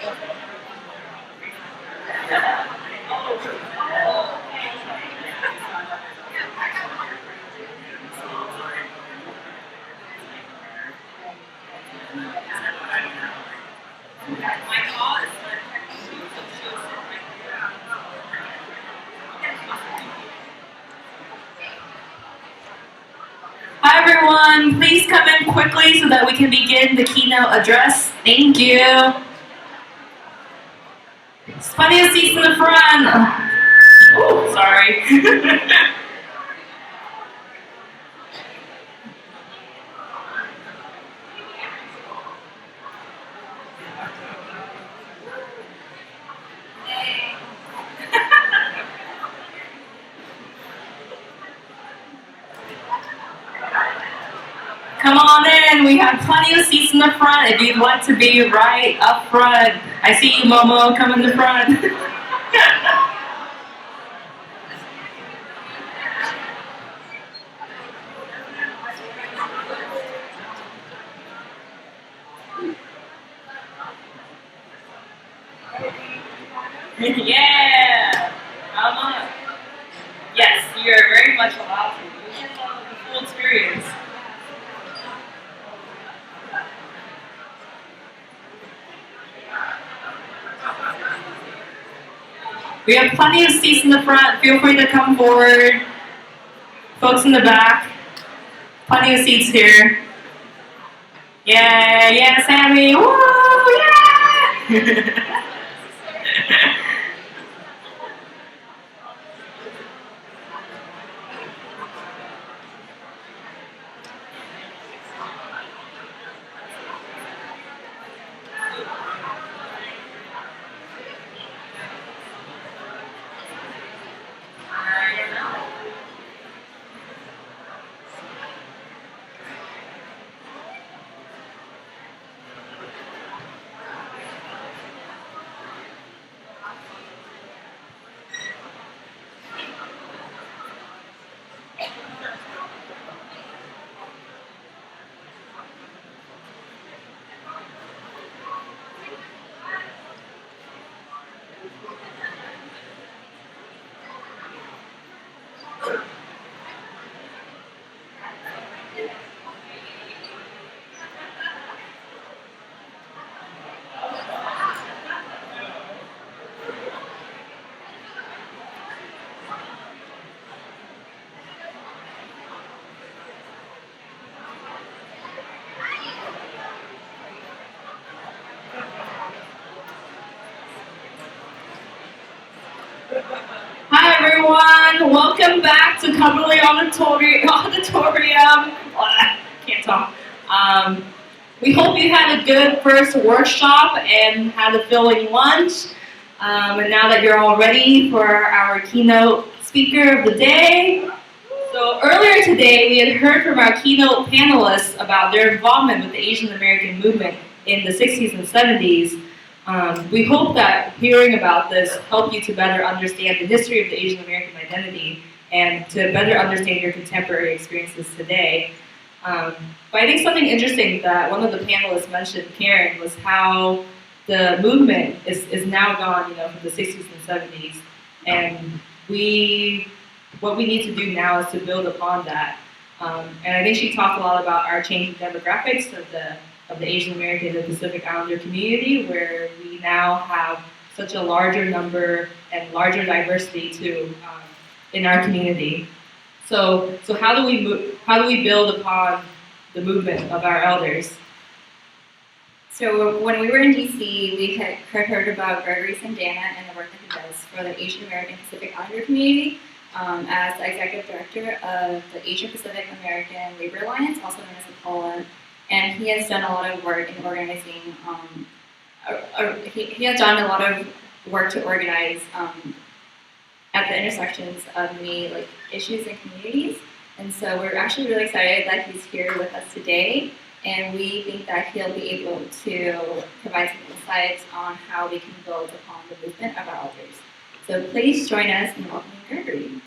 Hi everyone, please come in quickly so that we can begin the keynote address. Thank you. There's plenty of seats in the front. Oh, sorry. Come on in, we have plenty of seats in the front if you'd like to be right up front. I see you, Momo, come in the front. Yeah, come on. Yes, you're very much allowed to. You get the full experience. We have plenty of seats in the front. Feel free to come forward. Folks in the back, plenty of seats here. Yeah, yeah, Sammy. Woo, yeah! Hi everyone, welcome back to Cumberland Auditorium. Can't talk. We hope you had a good first workshop and had a filling lunch. And now that you're all ready for our keynote speaker of the day. So earlier today, we had heard from our keynote panelists about their involvement with the Asian American movement in the 60s and 70s. We hope that hearing about this helped you to better understand the history of the Asian American identity and to better understand your contemporary experiences today. But I think something interesting that one of the panelists mentioned, Karen, was how the movement is now gone, from the 60s and 70s, and what we need to do now is to build upon that. And I think she talked a lot about our changing demographics of the Asian American and Pacific Islander community, where we now have such a larger number and larger diversity too in our community. So how do we build upon the movement of our elders? So when we were in DC, we had heard about Gregory Cendana and the work that he does for the Asian American Pacific Islander community as the executive director of the Asian Pacific American Labor Alliance, also known as the APOLA. And he has done a lot of work in organizing. He has done a lot of work to organize at the intersections of many issues and communities. And so we're actually really excited that he's here with us today. And we think that he'll be able to provide some insights on how we can build upon the movement of our elders. So please join us in welcoming Gregory.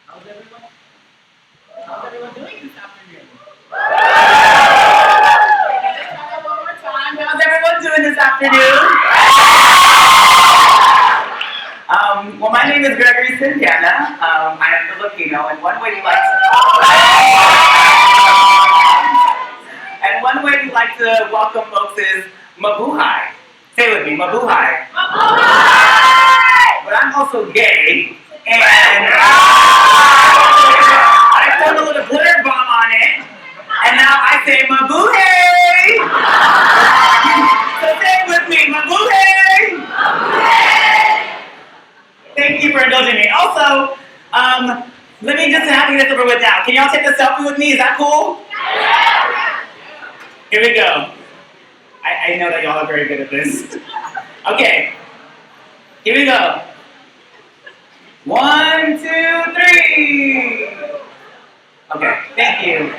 How's everyone? How's everyone doing this afternoon? Let's try that one more time. How's everyone doing this afternoon? Well, my name is Gregory Cendana. I am Filipino, and one way we like to welcome folks is mabuhay. Say with me, mabuhay. Mabuhay! But I'm also gay, and I put a little glitter bomb on it, and now I say mabuhay! So say it with me, mabuhay! Mabuhay! Thank you for indulging me. Also, let me just have this over with now. Can y'all take a selfie with me? Is that cool? Here we go. I know that y'all are very good at this. Okay. Here we go. 1, 2, 3. Okay, thank you.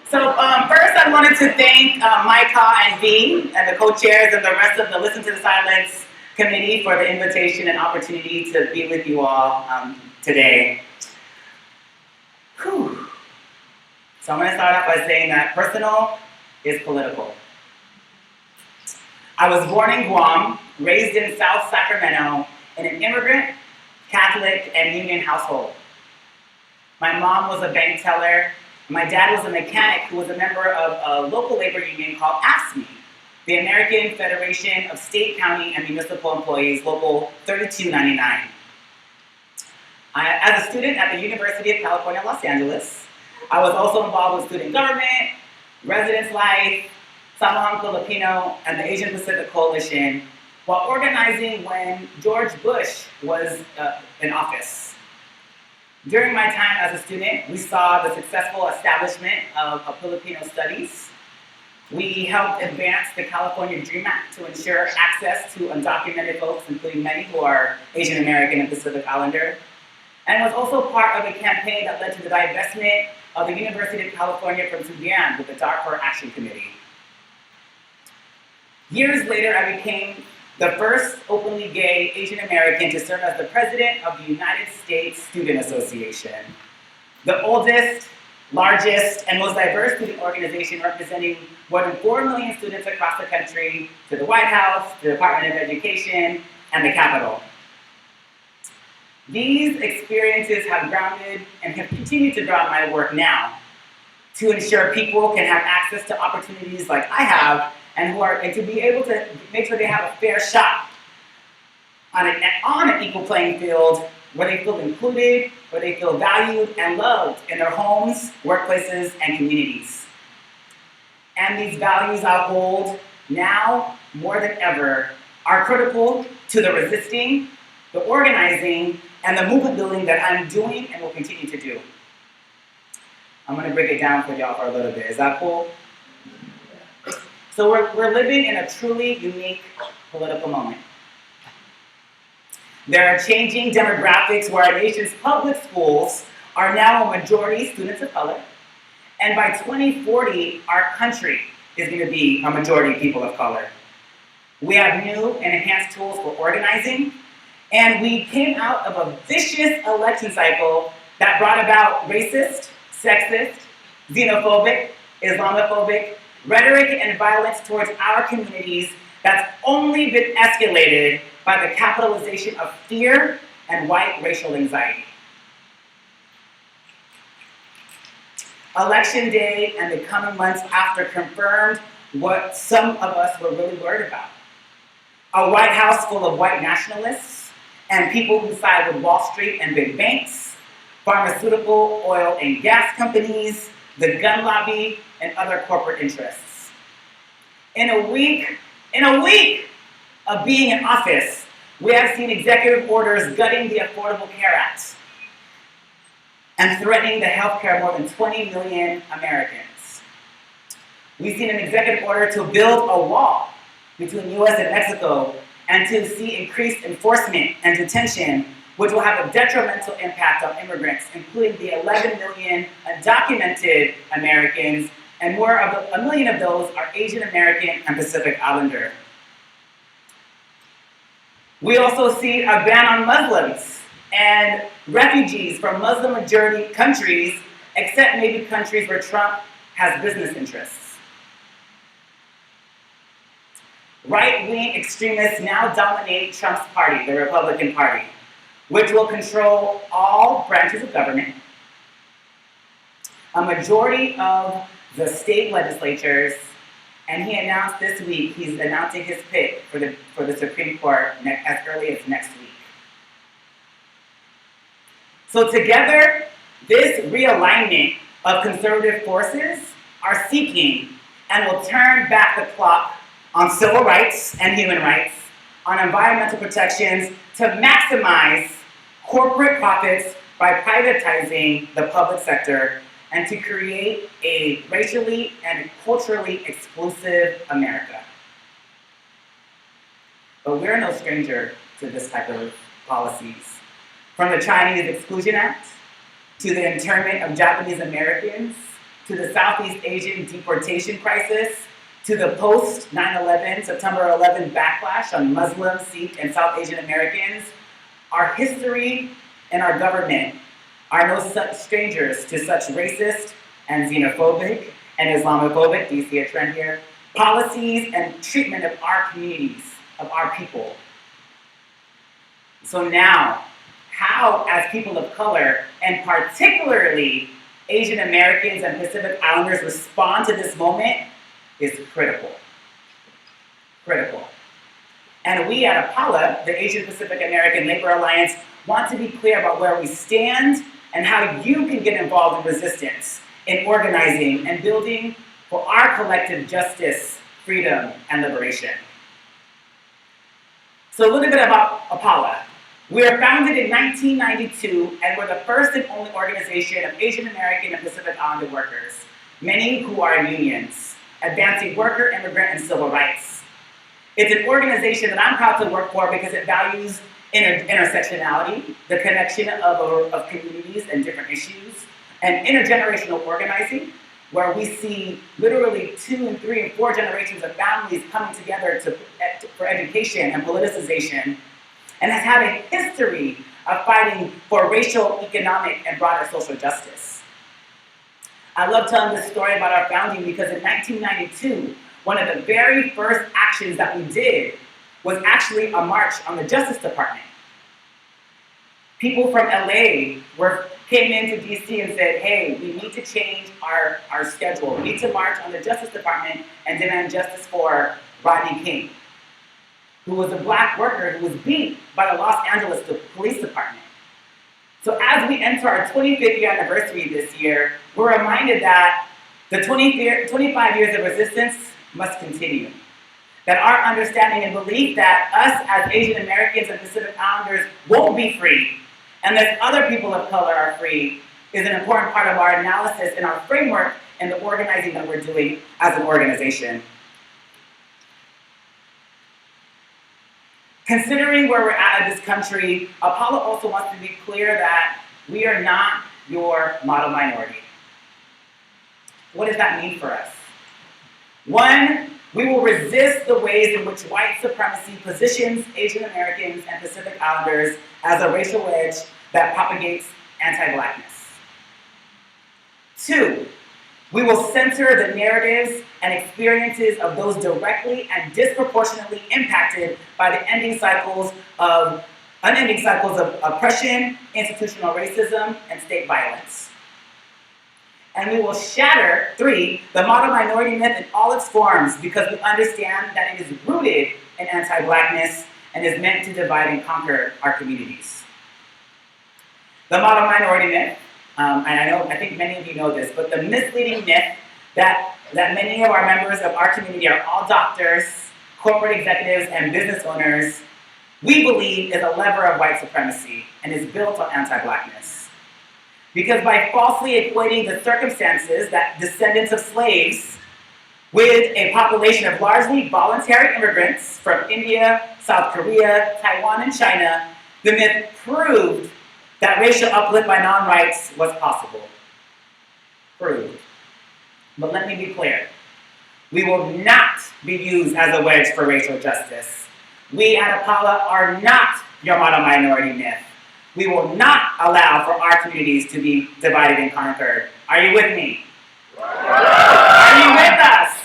So first I wanted to thank Micah and V and the co-chairs and the rest of the Listen to the Silence committee for the invitation and opportunity to be with you all today. Whew. So I'm going to start off by saying that personal is political. I was born in Guam, raised in South Sacramento, in an immigrant, Catholic, and union household. My mom was a bank teller. My dad was a mechanic who was a member of a local labor union called AFSCME, the American Federation of State, County, and Municipal Employees, Local 3299. As a student at the University of California, Los Angeles, I was also involved with student government, residence life, Samahang Filipino, and the Asian Pacific Coalition, while organizing when George Bush was in office. During my time as a student, we saw the successful establishment of Filipino studies. We helped advance the California DREAM Act to ensure access to undocumented folks, including many who are Asian American and Pacific Islander, and was also part of a campaign that led to the divestment of the University of California from Sudan with the Darfur Action Committee. Years later, I became the first openly gay Asian American to serve as the president of the United States Student Association, the oldest, largest, and most diverse student organization representing more than 4 million students across the country, to the White House, the Department of Education, and the Capitol. These experiences have grounded and have continued to ground my work now to ensure people can have access to opportunities like I have and to be able to make sure they have a fair shot on an equal playing field where they feel included, where they feel valued and loved in their homes, workplaces, and communities. And these values I hold now more than ever are critical to the resisting, the organizing, and the movement building that I'm doing and will continue to do. I'm going to break it down for y'all for a little bit. Is that cool? So we're living in a truly unique political moment. There are changing demographics where our nation's public schools are now a majority students of color. And by 2040, our country is going to be a majority people of color. We have new and enhanced tools for organizing. And we came out of a vicious election cycle that brought about racist, sexist, xenophobic, Islamophobic rhetoric and violence towards our communities that's only been escalated by the capitalization of fear and white racial anxiety. Election day and the coming months after confirmed what some of us were really worried about. A White House full of white nationalists and people who side with Wall Street and big banks, pharmaceutical, oil, and gas companies, the gun lobby, and other corporate interests. In a week of being in office, we have seen executive orders gutting the Affordable Care Act and threatening the health care of more than 20 million Americans. We've seen an executive order to build a wall between US and Mexico and to see increased enforcement and detention, which will have a detrimental impact on immigrants, including the 11 million undocumented Americans, and more of a million of those are Asian American and Pacific Islander. We also see a ban on Muslims and refugees from Muslim-majority countries, except maybe countries where Trump has business interests. Right-wing extremists now dominate Trump's party, the Republican Party, which will control all branches of government. A majority of the state legislatures, and he announced this week, he's announcing his pick for the Supreme Court as early as next week. So together, this realignment of conservative forces are seeking and will turn back the clock on civil rights and human rights, on environmental protections, to maximize corporate profits by privatizing the public sector and to create a racially and culturally exclusive America. But we're no stranger to this type of policies. From the Chinese Exclusion Act, to the internment of Japanese Americans, to the Southeast Asian deportation crisis, to the post 9/11, September 11 backlash on Muslim, Sikh, and South Asian Americans, our history and our government are no such strangers to such racist and xenophobic and Islamophobic, do you see a trend here? Policies and treatment of our communities, of our people. So now, how, as people of color, and particularly Asian Americans and Pacific Islanders, respond to this moment is critical. Critical. And we at APALA, the Asian Pacific American Labor Alliance, want to be clear about where we stand and how you can get involved in resistance, in organizing and building for our collective justice, freedom, and liberation. So a little bit about APALA. We were founded in 1992 and we're the first and only organization of Asian American and Pacific Islander workers, many who are in unions, advancing worker, immigrant, and civil rights. It's an organization that I'm proud to work for because it values intersectionality, the connection of communities and different issues, and intergenerational organizing, where we see literally 2 and 3 and 4 generations of families coming together for education and politicization, and has had a history of fighting for racial, economic, and broader social justice. I love telling this story about our founding because in 1992, one of the very first actions that we did was actually a march on the Justice Department. People from LA came into DC and said, hey, we need to change our schedule. We need to march on the Justice Department and demand justice for Rodney King, who was a black worker who was beat by the Los Angeles Police Department. So as we enter our 25th year anniversary this year, we're reminded that the 25 years of resistance must continue. That our understanding and belief that us as Asian Americans and Pacific Islanders won't be free, and that other people of color are free, is an important part of our analysis and our framework and the organizing that we're doing as an organization. Considering where we're at in this country, APALA also wants to be clear that we are not your model minority. What does that mean for us? One, we will resist the ways in which white supremacy positions Asian Americans and Pacific Islanders as a racial wedge that propagates anti-Blackness. Two, we will censor the narratives and experiences of those directly and disproportionately impacted by the unending cycles of oppression, institutional racism, and state violence. And we will shatter, 3, the model minority myth in all its forms because we understand that it is rooted in anti-Blackness and is meant to divide and conquer our communities. The model minority myth, and I think many of you know this, but the misleading myth that many of our members of our community are all doctors, corporate executives, and business owners, we believe is a lever of white supremacy and is built on anti-Blackness. Because by falsely equating the circumstances that descendants of slaves with a population of largely voluntary immigrants from India, South Korea, Taiwan, and China, the myth proved that racial uplift by non-whites was possible. Proved. But let me be clear. We will not be used as a wedge for racial justice. We at APALA are not your model minority myth. We will not allow for our communities to be divided and conquered. Are you with me? Are you with us?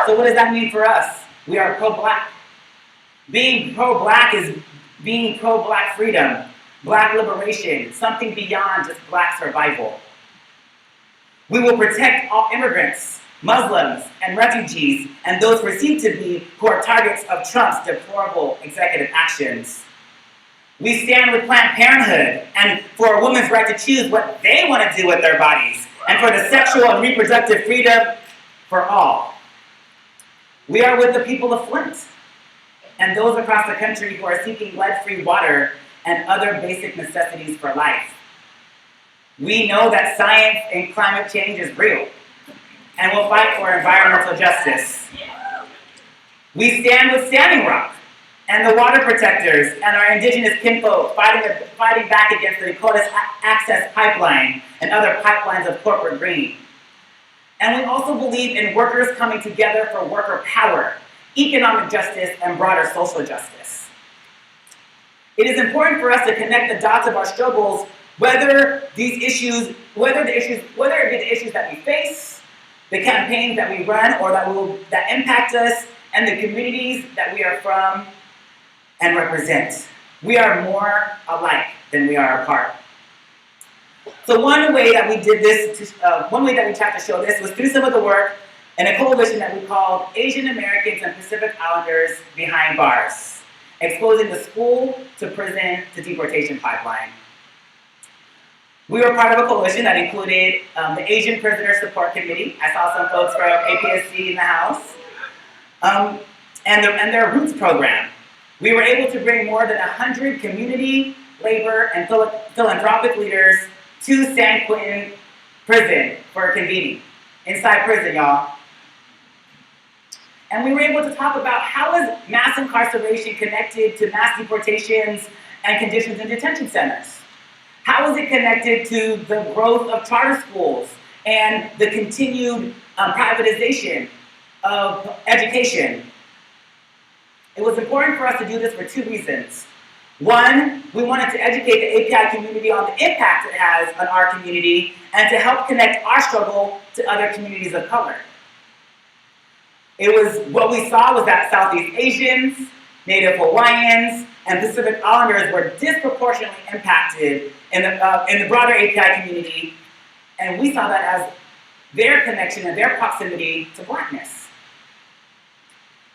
So what does that mean for us? We are pro-Black. Being pro-Black is being pro-Black freedom, Black liberation, something beyond just Black survival. We will protect all immigrants, Muslims, and refugees, and those perceived to be who are targets of Trump's deplorable executive actions. We stand with Planned Parenthood and for a woman's right to choose what they want to do with their bodies, and for the sexual and reproductive freedom for all. We are with the people of Flint and those across the country who are seeking lead-free water and other basic necessities for life. We know that science and climate change is real, and will fight for environmental justice. We stand with Standing Rock and the water protectors and our indigenous kinfolk fighting back against the Dakota's Access Pipeline and other pipelines of corporate greed. And we also believe in workers coming together for worker power, economic justice, and broader social justice. It is important for us to connect the dots of our struggles, whether it be the issues that we face, the campaigns that we run or that impact us, and the communities that we are from and represent. We are more alike than we are apart. So one way that we did this, one way that we tried to show this was through some of the work in a coalition that we called Asian Americans and Pacific Islanders Behind Bars, exposing the school to prison to deportation pipeline. We were part of a coalition that included the Asian Prisoner Support Committee. I saw some folks from APSC in the house, and their Roots program. We were able to bring more than 100 community, labor, and philanthropic leaders to San Quentin Prison for convening. Inside prison, y'all. And we were able to talk about how is mass incarceration connected to mass deportations and conditions in detention centers? How is it connected to the growth of charter schools and the continued privatization of education? It was important for us to do this for two reasons. One, we wanted to educate the API community on the impact it has on our community and to help connect our struggle to other communities of color. What we saw was that Southeast Asians, Native Hawaiians, and Pacific Islanders were disproportionately impacted in the broader API community, and we saw that as their connection and their proximity to Blackness.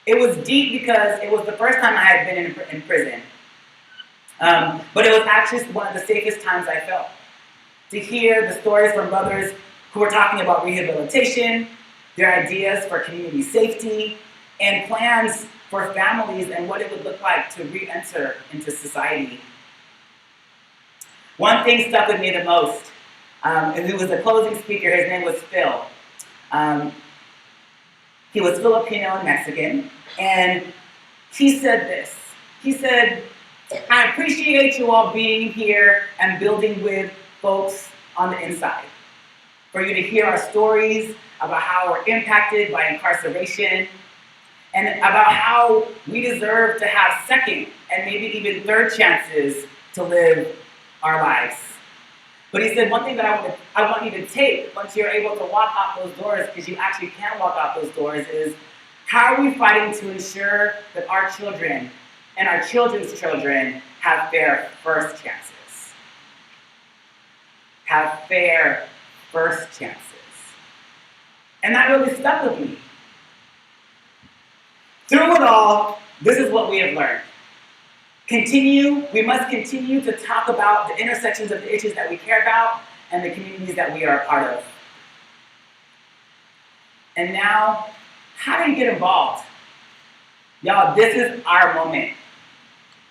It was deep because it was the first time I had been in prison, but it was actually one of the safest times I felt. To hear the stories from brothers who were talking about rehabilitation, their ideas for community safety, and plans for families and what it would look like to re-enter into society. One thing stuck with me the most, and who was the closing speaker, his name was Phil. He was Filipino and Mexican, and he said this. He said, I appreciate you all being here and building with folks on the inside. For you to hear our stories about how we're impacted by incarceration, and about how we deserve to have second and maybe even third chances to live our lives. But he said, one thing that I want you to take once you're able to walk out those doors, because you actually can walk out those doors, is how are we fighting to ensure that our children and our children's children have fair first chances? Have fair first chances. And that really stuck with me. Through it all, this is what we have learned. We must continue to talk about the intersections of the issues that we care about and the communities that we are a part of. And now, how do you get involved? Y'all, this is our moment.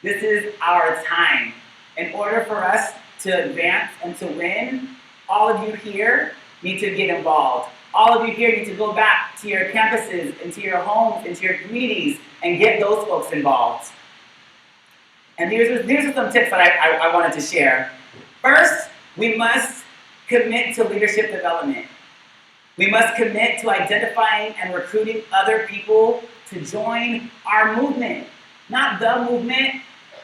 This is our time. In order for us to advance and to win, all of you here need to get involved. All of you here need to go back to your campuses, into your homes, into your communities, and get those folks involved. And these are some tips that I wanted to share. First, we must commit to leadership development. We must commit to identifying and recruiting other people to join our movement. Not the movement,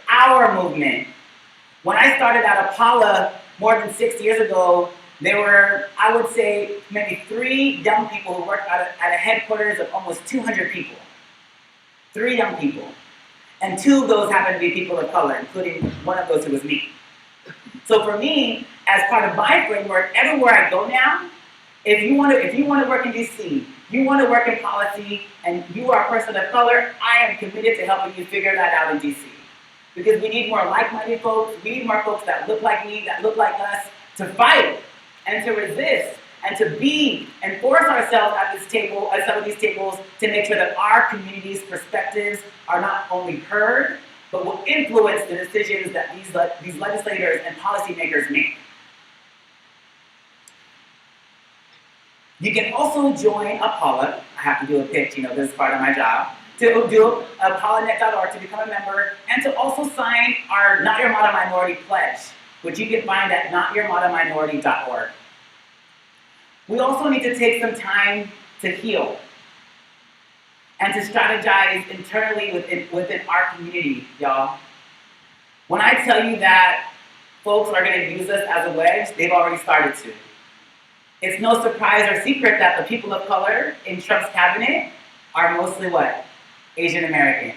our movement. When I started at Apollo more than 6 years ago, there were, I would say, maybe 3 young people who worked at a headquarters of almost 200 people. 3 young people. And 2 of those happened to be people of color, including one of those who was me. So for me, as part of my framework, everywhere I go now, if you want to work in DC, you want to work in policy, and you are a person of color, I am committed to helping you figure that out in DC. Because we need more like-minded folks, we need more folks that look like me, that look like us, to fight and to resist and to be and force ourselves at this table, at some of these tables, to make sure that our community's perspectives are not only heard, but will influence the decisions that these legislators and policymakers make. You can also join Apollo. I have to do a pitch, this is part of my job. To do apollonet.org to become a member, and to also sign our Not Your Model Minority pledge, which you can find at notyourmodelminority.org. We also need to take some time to heal and to strategize internally within our community, y'all. When I tell you that folks are going to use us as a wedge, they've already started to. It's no surprise or secret that the people of color in Trump's cabinet are mostly what? Asian American.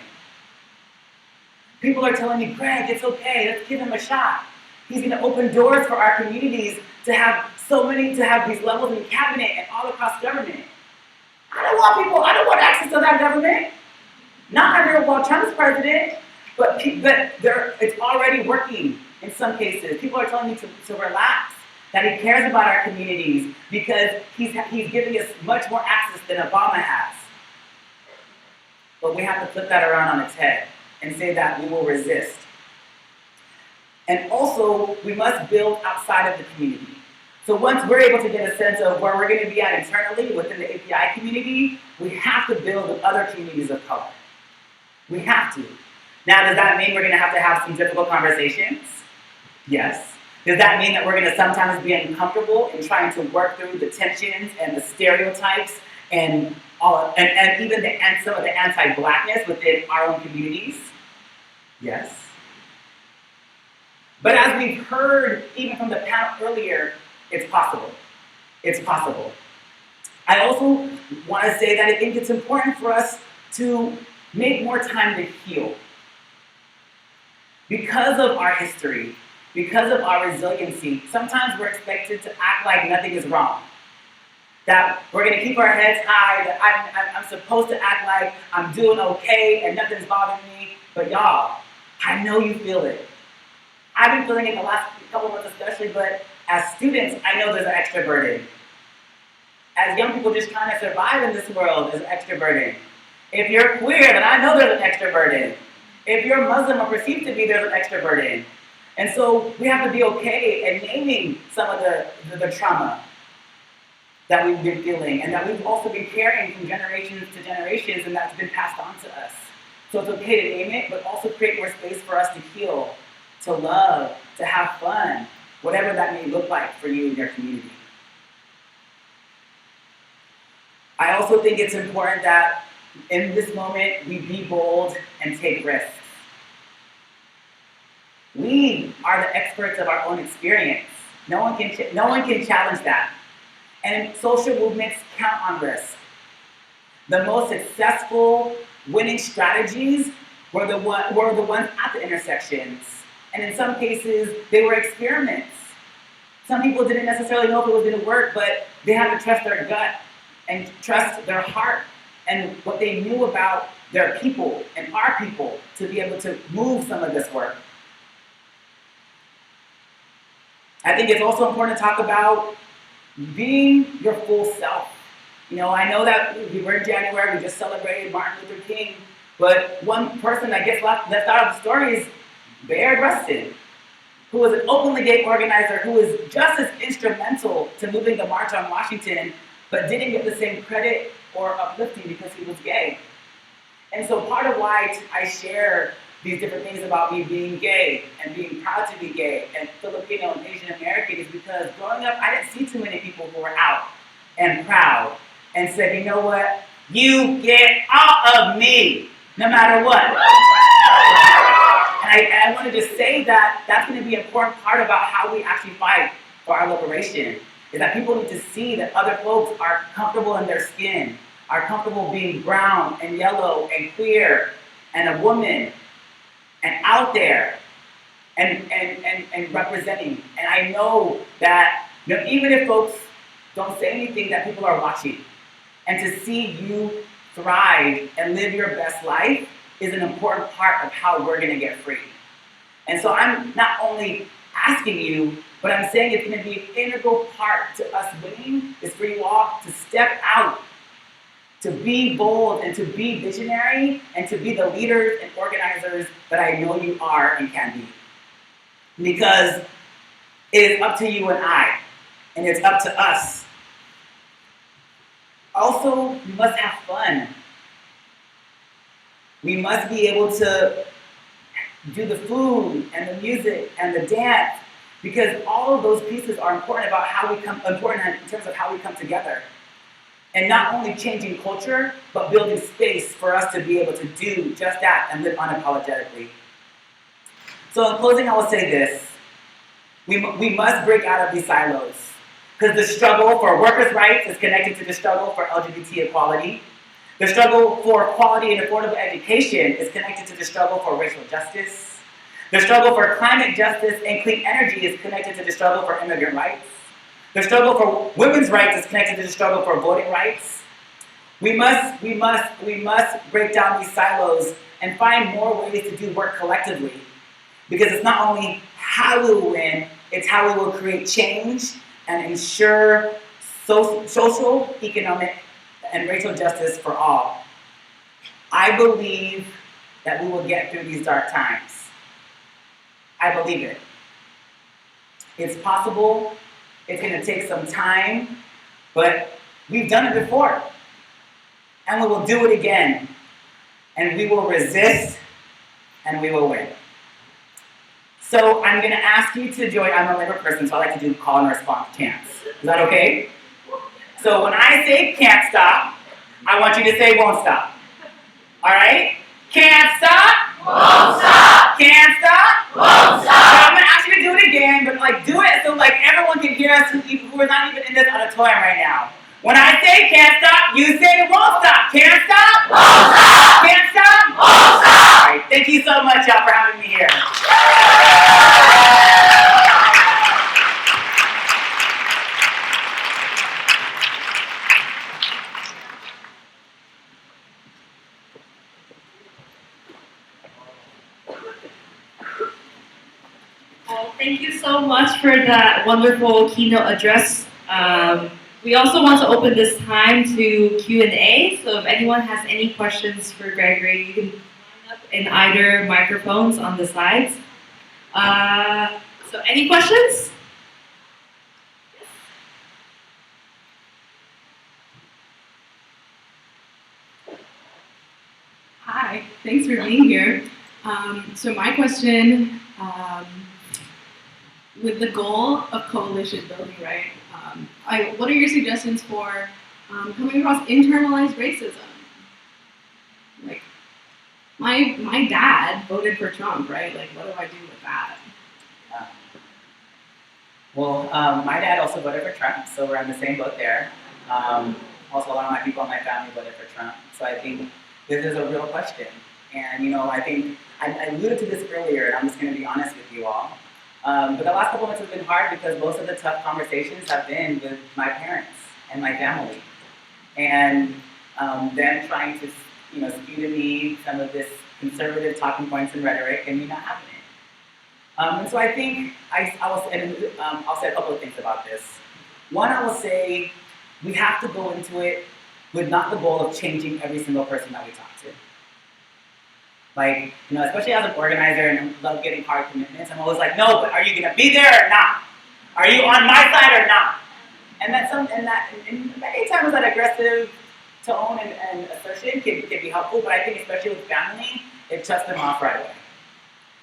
People are telling me, Greg, it's okay, let's give him a shot. He's going to open doors for our communities to have these levels in cabinet and all across government. I don't want access to that government. Not under while Trump's president, but it's already working in some cases. People are telling me to relax, that he cares about our communities because he's giving us much more access than Obama has. But we have to flip that around on its head and say that we will resist. And also, we must build outside of the community. So once we're able to get a sense of where we're going to be at internally within the API community, we have to build with other communities of color. We have to. Now, does that mean we're going to have some difficult conversations? Yes. Does that mean that we're going to sometimes be uncomfortable in trying to work through the tensions and the stereotypes and even some of the anti-Blackness within our own communities? Yes. But as we've heard even from the panel earlier, it's possible. It's possible. I also want to say that I think it's important for us to make more time to heal. Because of our history, because of our resiliency, sometimes we're expected to act like nothing is wrong. That we're going to keep our heads high, that I'm supposed to act like I'm doing okay and nothing's bothering me. But y'all, I know you feel it. I've been feeling it the last couple of months especially, but as students, I know there's an extra burden. As young people just trying to survive in this world, there's an extra burden. If you're queer, then I know there's an extra burden. If you're Muslim or perceived to be, there's an extra burden. And so we have to be okay in naming some of the trauma that we've been feeling and that we've also been carrying from generations to generations, and that's been passed on to us. So it's okay to name it, but also create more space for us to heal, to love, to have fun, whatever that may look like for you and your community. I also think it's important that in this moment we be bold and take risks. We are the experts of our own experience. No one can challenge that. And social movements count on risk. The most successful winning strategies were the ones at the intersections. And in some cases, they were experiments. Some people didn't necessarily know if it was going to work, but they had to trust their gut and trust their heart and what they knew about their people and our people to be able to move some of this work. I think it's also important to talk about being your full self. I know that we're in January, we just celebrated Martin Luther King, but one person that gets left out of the story is Bayard Rustin, who was an openly gay organizer who was just as instrumental to moving the March on Washington, but didn't get the same credit or uplifting because he was gay. And so part of why I share these different things about me being gay and being proud to be gay and Filipino and Asian American is because growing up, I didn't see too many people who were out and proud and said, you know what, you get out of me, no matter what. And I want to just say that that's going to be an important part about how we actually fight for our liberation, is that people need to see that other folks are comfortable in their skin, are comfortable being brown and yellow and queer and a woman and out there and representing. And I know that even if folks don't say anything, that people are watching. And to see you thrive and live your best life is an important part of how we're going to get free. And so I'm not only asking you, but I'm saying it's going to be an integral part to us winning, is for you all to step out, to be bold and to be visionary and to be the leaders and organizers that I know you are and can be. Because it is up to you and I, and it's up to us. Also, we must have fun. We must be able to do the food and the music and the dance, because all of those pieces are important about important in terms of how we come together. And not only changing culture, but building space for us to be able to do just that and live unapologetically. So in closing, I will say this. We must break out of these silos, because the struggle for workers' rights is connected to the struggle for LGBT equality. The struggle for quality and affordable education is connected to the struggle for racial justice. The struggle for climate justice and clean energy is connected to the struggle for immigrant rights. The struggle for women's rights is connected to the struggle for voting rights. We must break down these silos and find more ways to do work collectively. Because it's not only how we will win, it's how we will create change and ensure social, economic, and racial justice for all. I believe that we will get through these dark times. I believe it. It's possible. It's going to take some time, but we've done it before. And we will do it again. And we will resist, and we will win. So I'm going to ask you to join. I'm a labor person, so I like to do call and response chants. Is that okay? So when I say can't stop, I want you to say won't stop. All right? Can't stop. Won't stop. Can't stop. Won't So stop. I'm going to ask you to do it again, but do it so everyone can hear us who are not even in this auditorium right now. When I say can't stop, you say won't stop. Can't stop. Won't stop. Can't stop. Won't stop. All right. Thank you so much, y'all, for having me here. Well, thank you so much for that wonderful keynote address. We also want to open this time to Q&A, so if anyone has any questions for Gregory, you can line up in either microphones on the sides. So any questions? Hi, thanks for being here. So my question, with the goal of coalition building, right? What are your suggestions for coming across internalized racism? Like, my dad voted for Trump, right? Like, what do I do with that? My dad also voted for Trump, so we're on the same boat there. Also, a lot of my people in my family voted for Trump, so I think this is a real question. And, I think I alluded to this earlier, and I'm just going to be honest with you all. But the last couple months have been hard because most of the tough conversations have been with my parents and my family. And them trying to, spew to me some of this conservative talking points and rhetoric and me not having it. And so I think I'll say a couple of things about this. One, I will say we have to go into it with not the goal of changing every single person that we talk to. Especially as an organizer, and I love getting hard commitments, I'm always like, no, but are you gonna be there or not? Are you on my side or not? And many times that aggressive tone and assertion can be helpful, but I think especially with family, it shuts them off right away.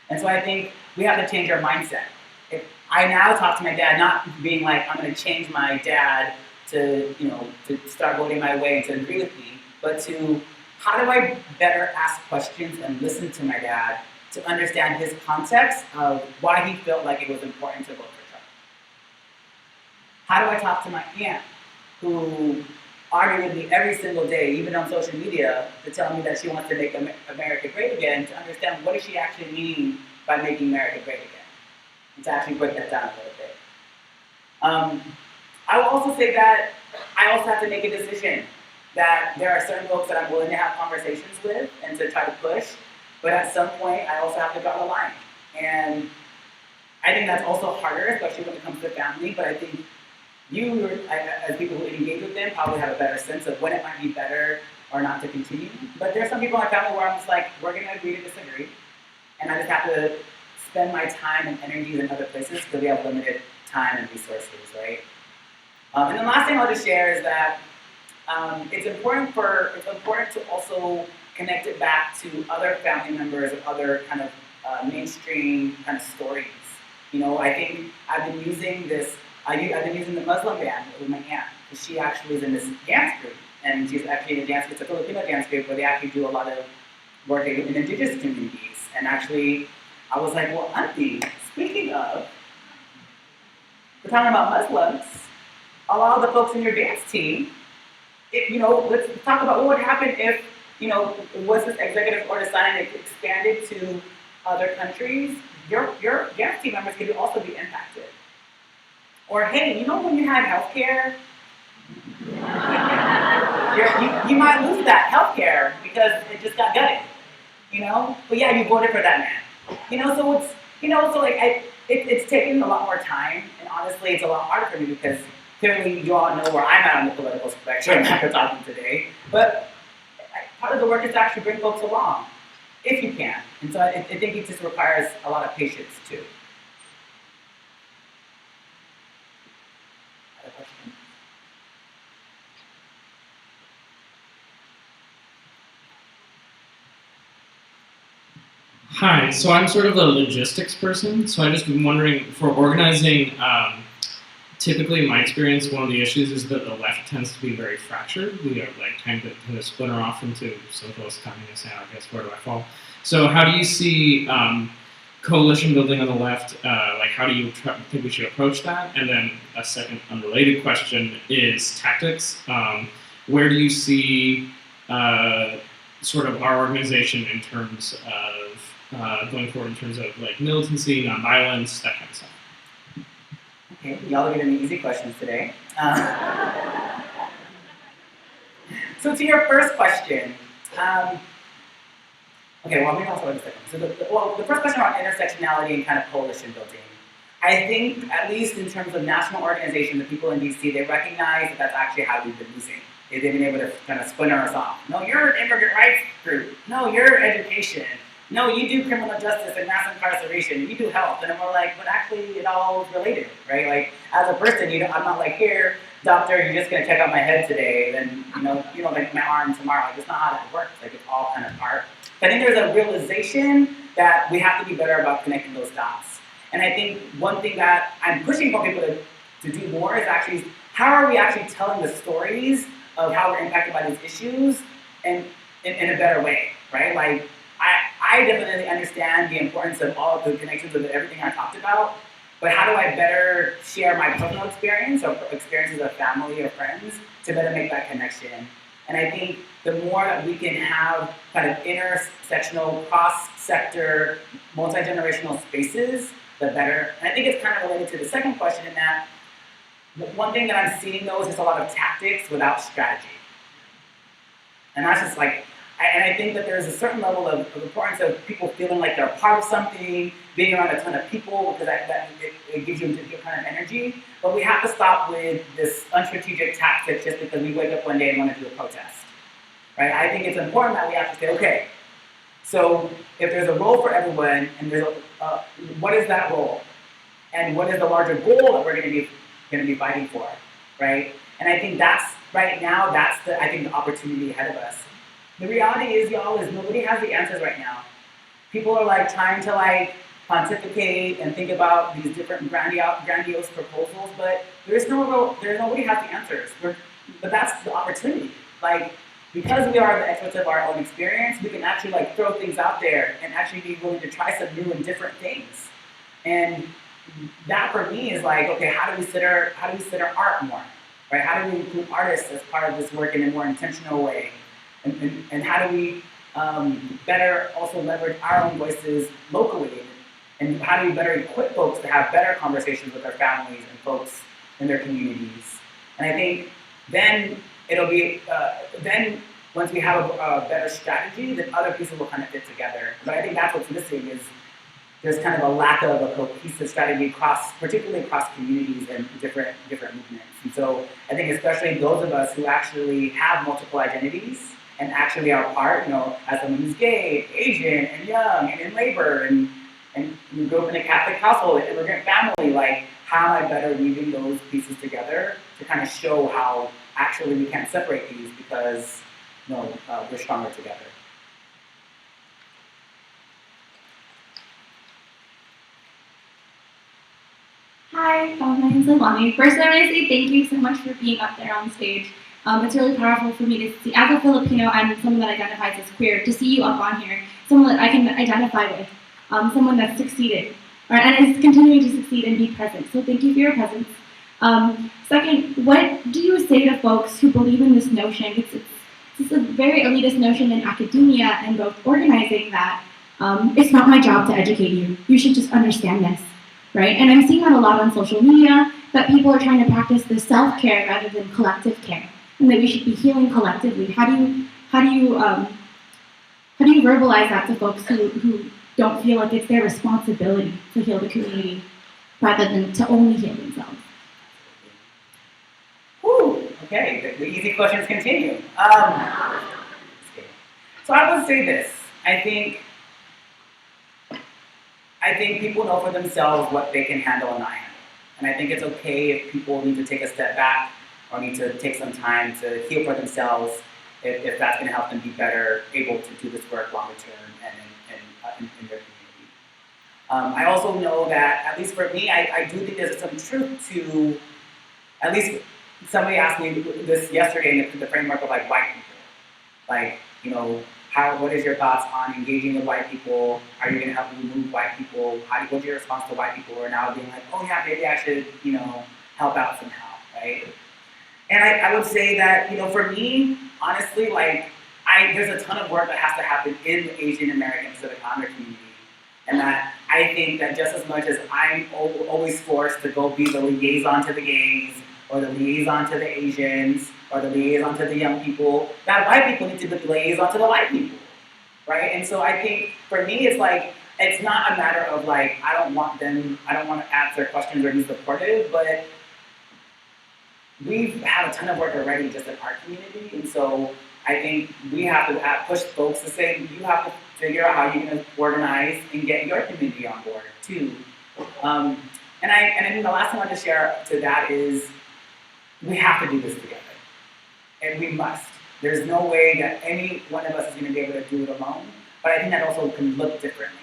And so I think we have to change our mindset. If I now talk to my dad, not being like, I'm gonna change my dad to start voting my way and to agree with me, but to how do I better ask questions and listen to my dad to understand his context of why he felt like it was important to vote for Trump. How do I talk to my aunt, who argued with me every single day, even on social media, to tell me that she wants to make America great again, to understand what does she actually mean by making America great again, and to actually break that down a little bit. I will also say that I also have to make a decision that there are certain folks that I'm willing to have conversations with and to try to push, but at some point I also have to draw the line. And I think that's also harder, especially when it comes to family, but I think you, as people who engage with them, probably have a better sense of when it might be better or not to continue. But there are some people in my family where I'm just like, we're gonna agree to disagree, and I just have to spend my time and energies in other places because we have limited time and resources, right? And the last thing I'll just share is that it's important to also connect it back to other family members or other kind of mainstream kind of stories. You know, I think I've been using this. I've been using the Muslim band with my aunt, because she actually is in this dance group, and she's actually in a dance group, it's a Filipino dance group where they actually do a lot of work in indigenous communities. And actually, I was like, well, Auntie, speaking of, we're talking about Muslims, a lot of the folks in your dance team, let's talk about what would happen if, was this executive order signed and it expanded to other countries, your dance team members could also be impacted. Or hey, when you had healthcare, you might lose that healthcare because it just got gutted, But yeah, you voted for that man, So it's taking a lot more time, and honestly, it's a lot harder for me because clearly you all know where I'm at on the political spectrum after talking today. But part of the work is to actually bring folks along, if you can. And so I think it just requires a lot of patience too. Hi, so I'm sort of a logistics person, so I've just been wondering, for organizing, typically in my experience, one of the issues is that the left tends to be very fractured. We are kind of splinter off into socialist, communist, anarchist, where do I fall? So how do you see coalition building on the left, how do you think we should approach that? And then a second unrelated question is tactics. Where do you see sort of our organization in terms of going forward in terms of militancy, nonviolence, that kind of stuff? Okay, y'all are giving me easy questions today. So to your first question, maybe I'll start with the second. So the first question around intersectionality and kind of coalition building. I think, at least in terms of national organization, the people in DC, they recognize that that's actually how we've been losing. They've been able to kind of splinter us off. No, you're an immigrant rights group. No, you're education. No, you do criminal justice and mass incarceration. You do health. And then we're like, but actually it all is related, right? As a person, I'm not like, here, doctor, you're just gonna check out my head today, then my arm tomorrow. That's not how that works. It's all kind of part. I think there's a realization that we have to be better about connecting those dots. And I think one thing that I'm pushing for people to do more is actually, how are we actually telling the stories of how we're impacted by these issues in a better way, right? I definitely understand the importance of all of the connections of everything I talked about, but how do I better share my personal experience or experiences of family or friends to better make that connection? And I think the more that we can have kind of intersectional, cross-sector, multi-generational spaces, the better. And I think it's kind of related to the second question in that one thing that I'm seeing though is just a lot of tactics without strategy. And that's just and I think that there's a certain level of importance of people feeling like they're part of something, being around a ton of people, because it gives you a different kind of energy. But we have to stop with this unstrategic tactics just because we wake up one day and want to do a protest, right? I think it's important that we have to say, okay, so if there's a role for everyone, and there's what is that role? And what is the larger goal that we're going to be fighting for, right? And I think that's, right now, that's the opportunity ahead of us. The reality is, y'all, is nobody has the answers right now. People are trying to pontificate and think about these different grandiose proposals, but nobody has the answers. But that's the opportunity. because we are the experts of our own experience, we can actually like throw things out there and actually be willing to try some new and different things. And that for me is like, okay, how do we consider art more, right? How do we include artists as part of this work in a more intentional way? And how do we better also leverage our own voices locally? And how do we better equip folks to have better conversations with their families and folks in their communities? And I think then it'll be, then once we have a better strategy, then other pieces will kind of fit together. But I think that's what's missing is there's kind of a lack of a cohesive strategy particularly across communities and different movements. And so I think especially those of us who actually have multiple identities and actually are part, as someone who's gay, Asian, and young, and in labor, and you grew up in a Catholic household, an immigrant family, like how am I better weaving those pieces together to kind of show how actually we can't separate these because we're stronger together. Hi, my name is Alani. First, I want to say thank you so much for being up there on stage. It's really powerful for me to see, as a Filipino and someone that identifies as queer, to see you up on here, someone that I can identify with, someone that's succeeded, and is continuing to succeed and be present. So thank you for your presence. Second, what do you say to folks who believe in this notion? It's a very elitist notion in academia and both organizing that it's not my job to educate you. You should just understand this. Right? And I'm seeing that a lot on social media, that people are trying to practice this self-care rather than collective care, and that we should be healing collectively. How do you verbalize that to folks who don't feel like it's their responsibility to heal the community rather than to only heal themselves? Whew, okay, the easy questions continue. So I would say this. I think people know for themselves what they can handle and not handle. And I think it's okay if people need to take a step back or need to take some time to heal for themselves if that's going to help them be better able to do this work longer term and in their community. I also know that, at least for me, I do think there's some truth to, at least somebody asked me this yesterday in the framework of like white people. Like, what is your thoughts on engaging with white people? Are you going to help remove white people? What's your response to white people who are now being like, oh yeah, maybe I should, help out somehow, right? And I would say that, for me, honestly, there's a ton of work that has to happen in the Asian American Pacific Islander community. And that I think that just as much as I'm always forced to go be the liaison to the gays, or the liaison to the Asians, or the liaison to the young people, that white people need to be the liaison to the white people, right? And so I think, for me, it's not a matter of I don't want to answer questions or be supportive, but we've had a ton of work already just in our community, and so I think we have to push folks to say, you have to figure out how you're going to organize and get your community on board, too. And I think the last thing I want to share to that is, we have to do this together. And we must. There's no way that any one of us is going to be able to do it alone, but I think that also can look differently.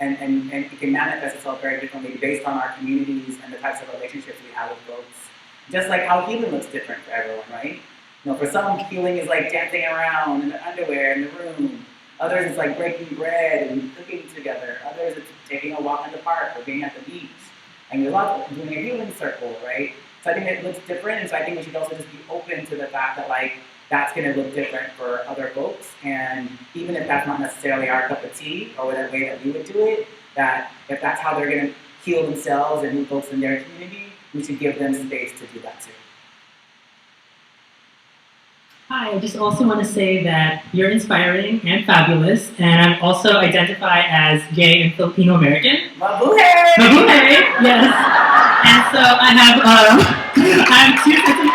And it can manifest itself very differently based on our communities and the types of relationships we have with folks. Just like how healing looks different for everyone, right? For some, healing is like dancing around in the underwear in the room. Others, it's like breaking bread and cooking together. Others, it's taking a walk in the park or being at the beach. And there's lots of doing a healing circle, right? So I think it looks different, and so I think we should also just be open to the fact that that's going to look different for other folks, and even if that's not necessarily our cup of tea or the way that we would do it, that if that's how they're going to heal themselves and move folks in their community, we should give them space to do that too. Hi, I just also want to say that you're inspiring and fabulous, and I also identify as gay and Filipino American. Mabuhay! Mabuhay! Yes. And so I have two sets of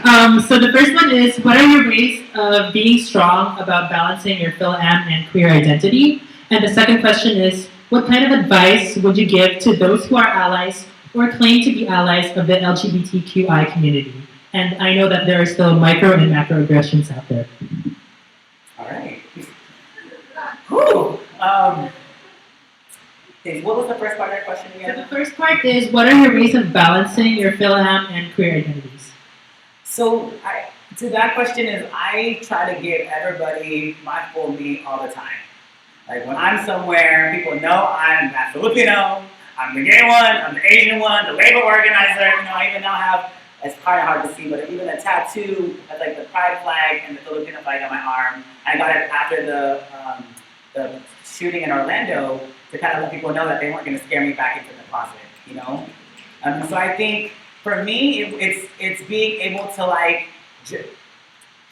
questions. So the first one is, what are your ways of being strong about balancing your Phil-Am and queer identity? And the second question is, what kind of advice would you give to those who are allies or claim to be allies of the LGBTQI community? And I know that there are still micro and macroaggressions out there. All right. Whew. What was the first part of that question again? So the first part is, what are your ways of balancing your Phil-Am and queer identities? So To that question is I try to give everybody my full me all the time. Like when I'm somewhere, people know I'm that Filipino, I'm the gay one, I'm the Asian one, the labor organizer. I even now have, it's kind of hard to see, but even a tattoo of like the pride flag and the Filipino flag on my arm. I got it after the shooting in Orlando to kind of let people know that they weren't going to scare me back into the closet. So I think for me, it's being able to like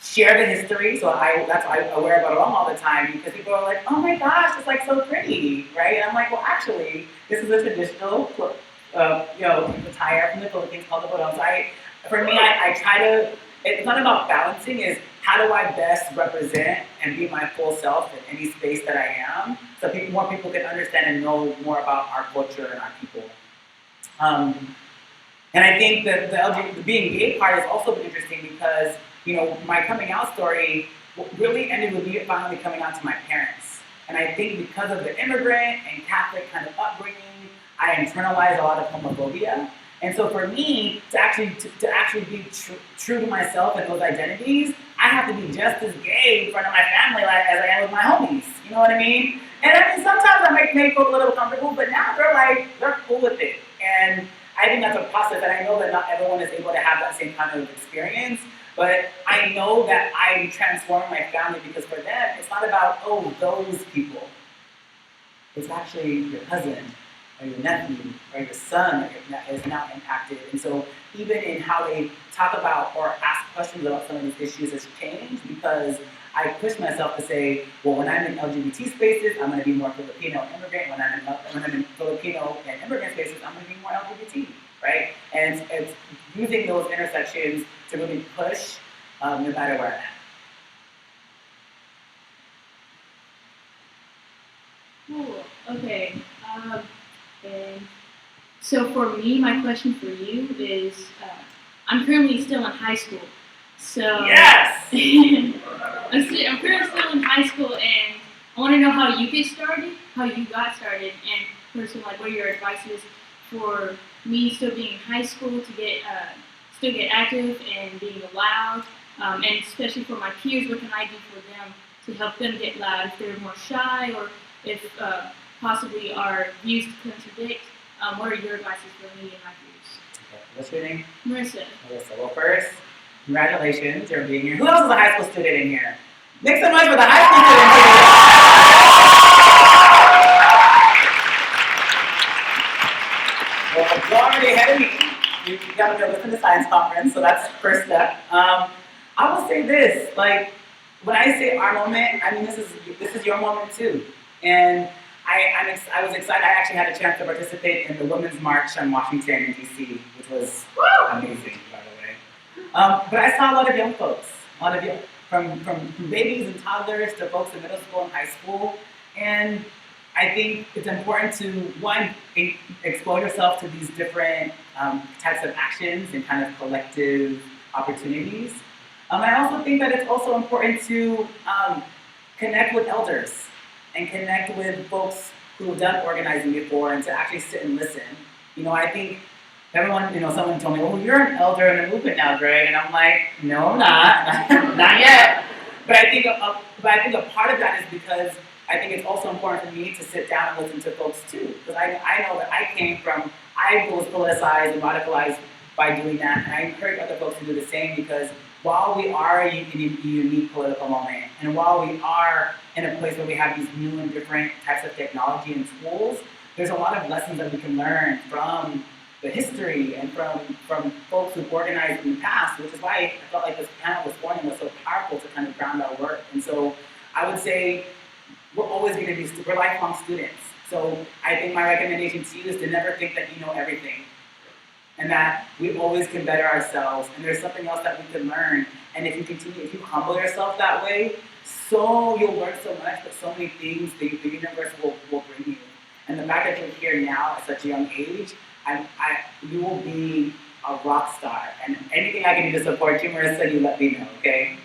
share the history. So that's why I wear a barong all the time because people are like, oh my gosh, it's like so pretty, right? And I'm like, well, actually, this is a traditional, attire from the Philippines called the barong. So for me, I try to. It's not about balancing. Is how do I best represent and be my full self in any space that I am, so more people can understand and know more about our culture and our people. And I think that the being gay part has also been interesting because my coming out story really ended with me finally coming out to my parents. And I think because of the immigrant and Catholic kind of upbringing, I internalized a lot of homophobia. And so for me, to actually be true to myself and those identities, I have to be just as gay in front of my family as I am with my homies. You know what I mean? And I mean, sometimes I make people a little comfortable, but now they're cool with it. And I think that's a process, and I know that not everyone is able to have that same kind of experience. But I know that I'm transforming my family because for them, it's not about, oh, those people. It's actually your cousin or your nephew or your son that is now impacted. And so even in how they talk about or ask questions about some of these issues has changed because I push myself to say, well, when I'm in LGBT spaces, I'm going to be more Filipino and immigrant. When I'm in Filipino and immigrant spaces, I'm going to be more LGBT, right? And it's using those intersections to really push no matter where I'm at. Cool. Okay. And so for me, my question for you is, I'm currently still in high school. So Yes! I'm currently still in high school, and I want to know how you got started, and personally, like, what your advice is for me still being in high school to get active and being loud, and especially for my peers, what can I do for them to help them get loud if they're more shy or if possibly our views contradict? What are your advices for me and my views? Okay. What's your name? Marissa. Melissa. Well, first, congratulations for being here. Who else is a high school student in here? Make some noise for the high school students. Well, you're already ahead of me. You got to go listen to science conference, so that's the first step. I will say this, like, when I say our moment, I mean this is your moment too. And I was excited. I actually had a chance to participate in the Women's March on Washington in D.C., which was amazing, by the way. But I saw a lot of young folks, from babies and toddlers to folks in middle school and high school. And I think it's important to, one, expose yourself to these different types of actions and kind of collective opportunities. I also think that it's also important to connect with elders and connect with folks who have done organizing before and to actually sit and listen. I think everyone, someone told me, well, you're an elder in the movement now, Greg. And I'm like, no, I'm not. Not yet. But I think a part of that is because I think it's also important for me to sit down and listen to folks too. Because I know that I was politicized and radicalized by doing that. And I encourage other folks to do the same because while we are in a unique political moment, and while we are in a place where we have these new and different types of technology and tools, there's a lot of lessons that we can learn from the history and from folks who've organized in the past, which is why I felt like this panel this morning was so powerful to kind of ground our work. And so I would say we're always going to be, we're lifelong students. So I think my recommendation to you is to never think that you know everything. And that we always can better ourselves, and there's something else that we can learn. And if you humble yourself that way, so you'll learn so much, but so many things the universe will bring you. And the fact that you're here now at such a young age, you will be a rock star. And anything I can do to support you, Marissa, you let me know, okay?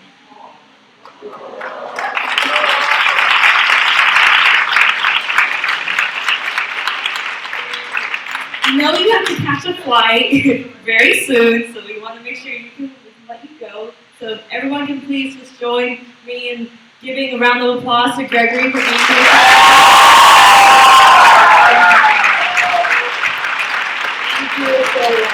I know you have to catch a flight very soon, so we want to make sure we can let you go. So if everyone can please just join me in giving a round of applause to Gregory for being here. Thank you so much.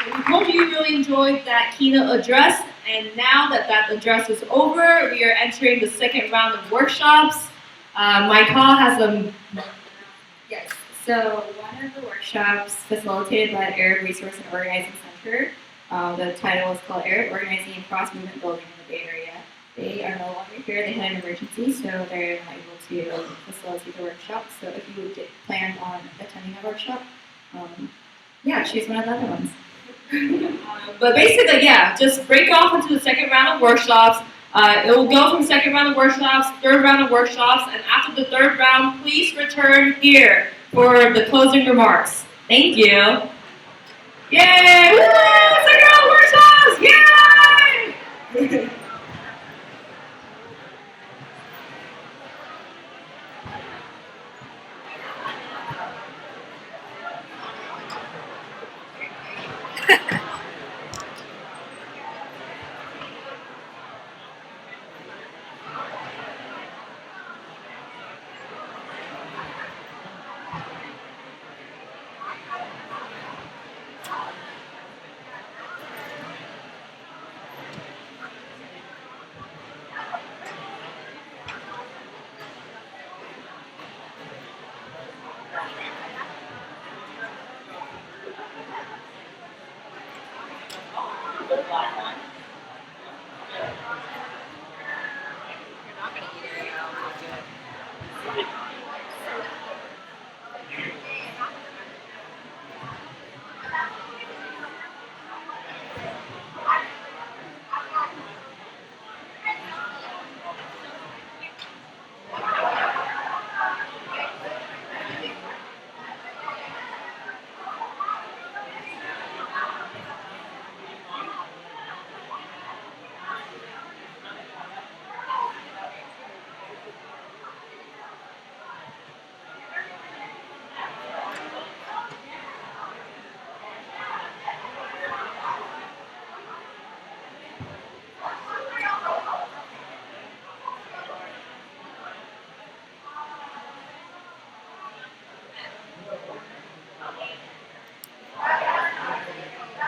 We hope you really enjoyed that keynote address, and now that that address is over, we are entering the second round of workshops. My call has a Yes. So one of the workshops facilitated by the Arab Resource and Organizing Center, the title is called Arab Organizing and Cross-Movement Building in the Bay Area. They are no longer here. They had an emergency, so they're not able to facilitate the workshop. So if you plan on attending a workshop, choose one of the other ones. But basically, yeah, just break off into the second round of workshops. It will go from second round of workshops, third round of workshops, and after the third round, please return here for the closing remarks. Thank you. Yay! Woo! Second round of workshops! Yay!